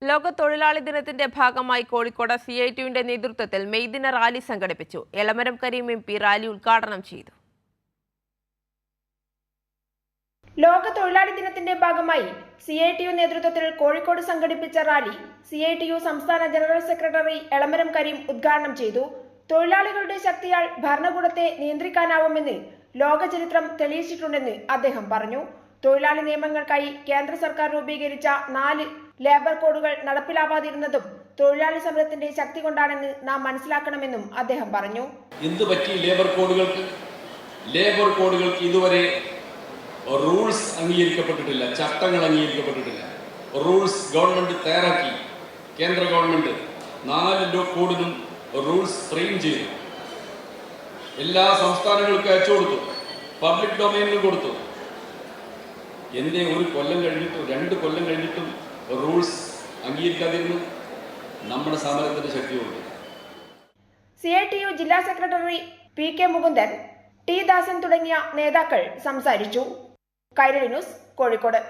ലോക തൊഴിലാളി ദിനത്തിന്റെ ഭാഗമായി കോഴിക്കോട് CITUവിന്റെ നേതൃത്വത്തിൽ മെയ് ദിന റാലി സംഘടിപ്പിച്ചു. എളമരം കരീം MP റാലി ഉദ്ഘാടനം ചെയ്തു. ലോക തൊഴിലാളി ദിനത്തിന്റെ ഭാഗമായി CITU നേതൃത്വത്തിൽ കോഴിക്കോട് സംഘടിപ്പിച്ച റാലി CITU സംസ്ഥാന ജനറൽ സെക്രട്ടറി എളമരം കരീം ഉദ്ഘാടനം ചെയ്തു. തൊഴിലാളികളുടെ ശക്തിയാൽ ഭരണകൂടത്തെ നിയന്ത്രിക്കാനാവുമെന്ന് ലോക ചരിത്രം തെളിയിച്ചിട്ടുണ്ടെന്ന് അദ്ദേഹം പറഞ്ഞു. തൊഴിലാളി നിയമങ്ങൾക്കായി കേന്ദ്ര സർക്കാർ രൂപീകരിച്ച 4 ലേബർ കോഡുകൾ നടപ്പിലാവാതിരുന്നതും തൊഴിലാളി സമരത്തിന്റെ ശക്തി കൊണ്ടാണെന്ന് നാം മനസ്സിലാക്കണമെന്നും അദ്ദേഹം പറഞ്ഞു. എന്ത് പറ്റി ലേബർ കോഡുകൾക്ക് ഇതുവരെ റൂൾസ് അംഗീകരിക്കപ്പെട്ടിട്ടില്ല, ചട്ടങ്ങൾ അംഗീകരിക്കപ്പെട്ടിട്ടില്ല. റൂൾസ് ഗവൺമെന്റ് തയ്യാറാക്കി, കേന്ദ്ര ഗവൺമെന്റ് 4 കോഡിനും റൂൾസ് ഫ്രെയിം ചെയ്തു, എല്ലാ സംസ്ഥാനങ്ങൾക്കും അയച്ചു കൊടുത്തു, പബ്ലിക് ഡൊമൈനിൽ കൊടുത്തു. എന്തേ 1 കൊല്ലം കഴിഞ്ഞിട്ടും 2 കൊല്ലം കഴിഞ്ഞിട്ടും റൂൾസ് അംഗീകരിക്കാതിരുന്നു? നമ്മുടെ സമരത്തിന്റെ ശക്തിയുണ്ട്. CITU ജില്ലാ സെക്രട്ടറി PK മുകുന്ദൻ, T ദാസൻ തുടങ്ങിയ നേതാക്കൾ സംസാരിച്ചു. കൈരളി ന്യൂസ്, കോഴിക്കോട്.